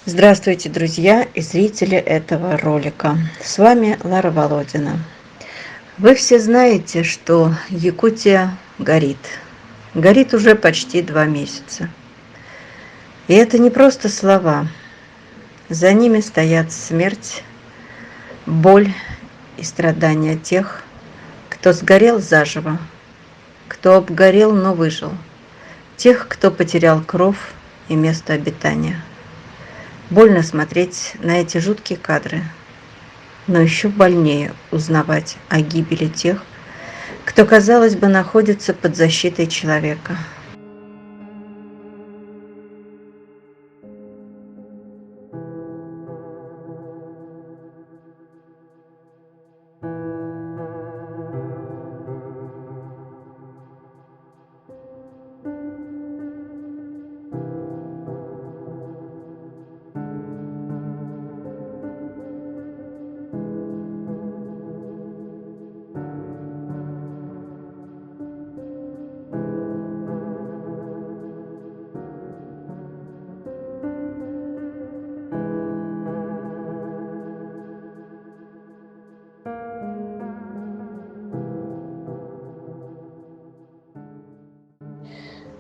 Здравствуйте, друзья и зрители этого ролика. С вами Лара Володина. Вы все знаете, что Якутия горит. Горит уже почти 2 месяца. И это не просто слова. За ними стоят смерть, боль и страдания тех, кто сгорел заживо, кто обгорел, но выжил, тех, кто потерял кров и место обитания. Больно смотреть на эти жуткие кадры, но еще больнее узнавать о гибели тех, кто, казалось бы, находится под защитой человека.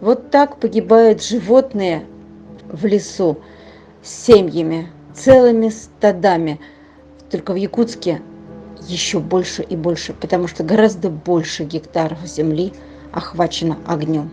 Вот так погибают животные в лесу с семьями, целыми стадами. Только в Якутске еще больше и больше, потому что гораздо больше гектаров земли охвачено огнем.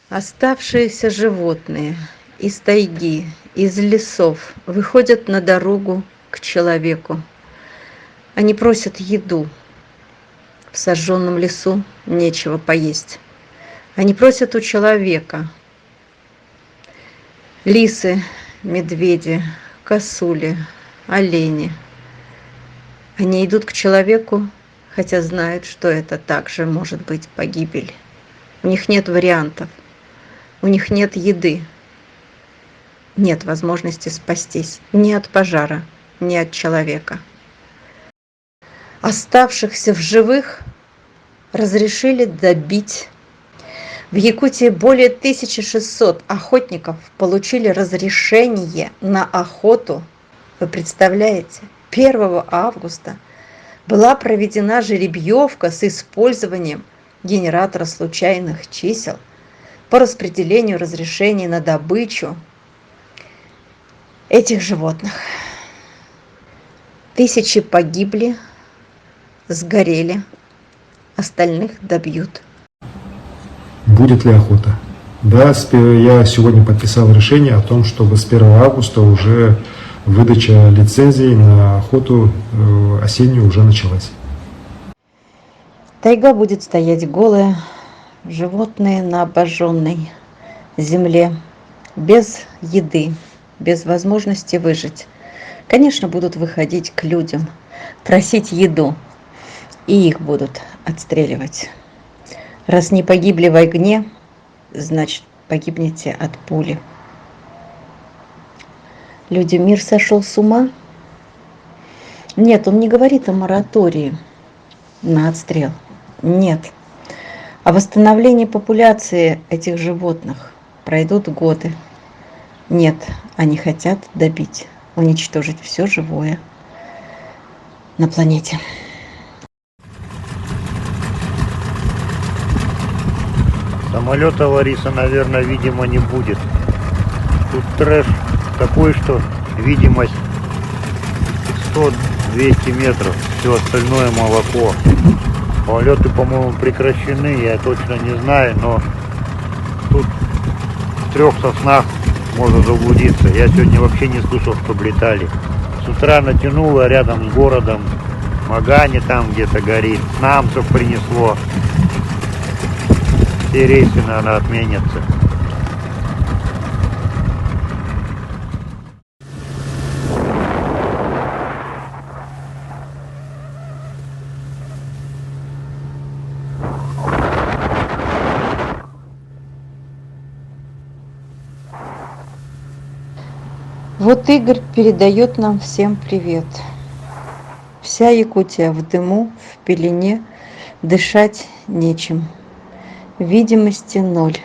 Оставшиеся животные из тайги, из лесов выходят на дорогу к человеку. Они просят еду. В сожженном лесу нечего поесть. Они просят у человека. Лисы, медведи, косули, олени. Они идут к человеку, хотя знают, что это также может быть погибель. У них нет вариантов. У них нет еды. Нет возможности спастись ни от пожара, ни от человека. Оставшихся в живых разрешили добить. В Якутии более 1600 охотников получили разрешение на охоту. Вы представляете, 1 августа была проведена жеребьевка с использованием генератора случайных чисел по распределению разрешений на добычу этих животных. Тысячи погибли, сгорели, остальных добьют. Будет ли охота? Да, я сегодня подписал решение о том, чтобы с 1 августа уже выдача лицензий на охоту осеннюю уже началась. Тайга будет стоять голая, животные на обожженной земле, без еды, без возможности выжить. Конечно, будут выходить к людям, просить еду, и их будут отстреливать. Раз не погибли в огне, значит, погибнете от пули. Люди, мир сошел с ума? Нет, он не говорит о моратории на отстрел. Нет. О восстановлении популяции этих животных пройдут годы. Нет, они хотят добить, уничтожить все живое на планете. Самолета Лариса, наверное, видимо, не будет. Тут трэш такой, что видимость 100-200 метров, все остальное молоко. Полеты, по-моему, прекращены, я точно не знаю, но тут в 3 соснах можно заблудиться. Я сегодня вообще не слышал, чтобы летали. С утра натянуло рядом с городом, Магане там где-то горит, Намцев принесло. Все рейсы, наверное, отменятся. Вот Игорь передает нам всем привет. Вся Якутия в дыму, в пелене, дышать нечем. Видимости ноль.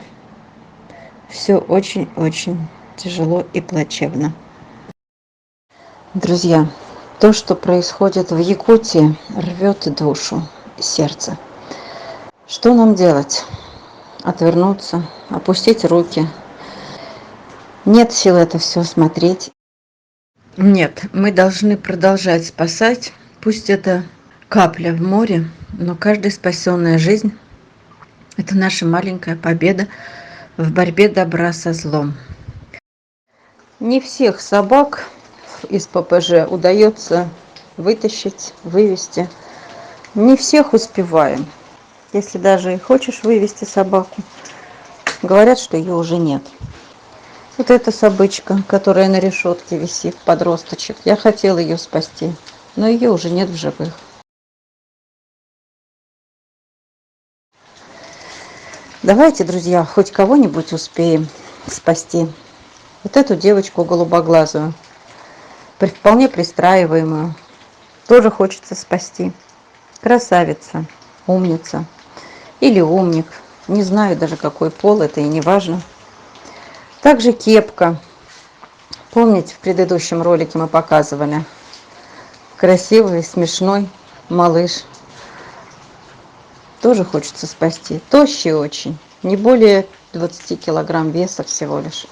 Все очень-очень тяжело и плачевно. Друзья, то, что происходит в Якутии, рвет душу и сердце. Что нам делать? Отвернуться, опустить руки? Нет сил это все смотреть. Нет, мы должны продолжать спасать. Пусть это капля в море, но каждая спасенная жизнь – это наша маленькая победа в борьбе добра со злом. Не всех собак из ППЖ удается вытащить, вывести. Не всех успеваем. Если даже и хочешь вывести собаку, говорят, что ее уже нет. Вот эта собачка, которая на решетке висит, подросточек. Я хотела ее спасти, но ее уже нет в живых. Давайте, друзья, хоть кого-нибудь успеем спасти. Вот эту девочку голубоглазую, вполне пристраиваемую, тоже хочется спасти. Красавица, умница или умник. Не знаю даже, какой пол, это и не важно. Также кепка. Помните, в предыдущем ролике мы показывали? Красивый, смешной малыш. Тоже хочется спасти. Тощий очень. Не более 20 килограмм веса всего лишь.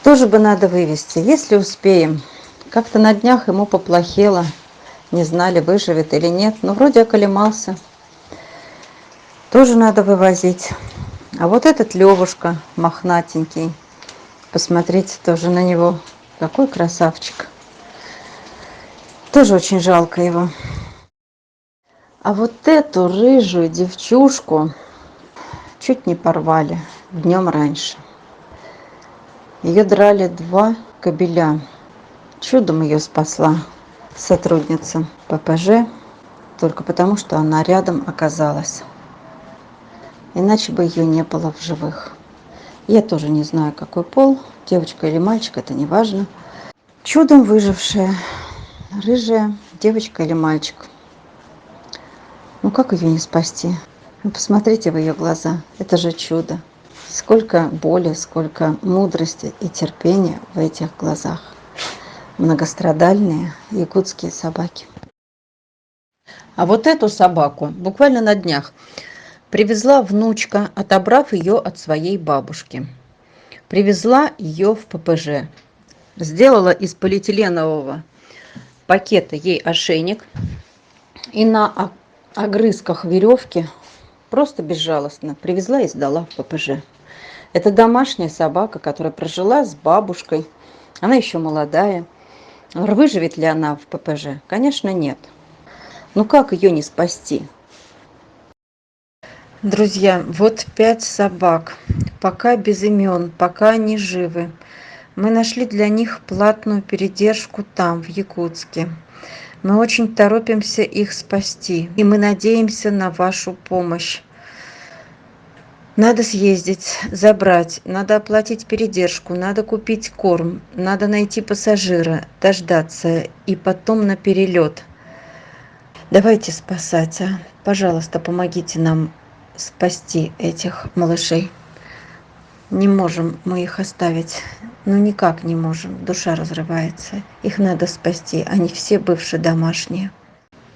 Тоже бы надо вывести, если успеем. Как-то на днях ему поплохело. Не знали, выживет или нет. Но вроде околемался. Тоже надо вывозить. А вот этот Левушка мохнатенький. Посмотрите тоже на него. Какой красавчик. Тоже очень жалко его. А вот эту рыжую девчушку чуть не порвали днем раньше. Ее драли 2 кобеля. Чудом ее спасла сотрудница ППЖ, только потому, что она рядом оказалась. Иначе бы ее не было в живых. Я тоже не знаю, какой пол, девочка или мальчик, это не важно. Чудом выжившая, рыжая девочка или мальчик. Ну как ее не спасти? Ну, посмотрите в ее глаза, это же чудо. Сколько боли, сколько мудрости и терпения в этих глазах. Многострадальные якутские собаки. А вот эту собаку буквально на днях привезла внучка, отобрав ее от своей бабушки. Привезла ее в ППЖ. Сделала из полиэтиленового пакета ей ошейник. И на огрызках веревки просто безжалостно привезла и сдала в ППЖ. Это домашняя собака, которая прожила с бабушкой. Она еще молодая. Выживет ли она в ППЖ? Конечно, нет. Ну как ее не спасти? Друзья, вот 5 собак. Пока без имен, пока они живы. Мы нашли для них платную передержку там, в Якутске. Мы очень торопимся их спасти. И мы надеемся на вашу помощь. Надо съездить, забрать, надо оплатить передержку, надо купить корм, надо найти пассажира, дождаться и потом на перелет. Давайте спасать, а? Пожалуйста, помогите нам спасти этих малышей. Не можем мы их оставить. Ну никак не можем. Душа разрывается. Их надо спасти. Они все бывшие домашние.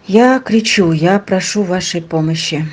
Я кричу, я прошу вашей помощи.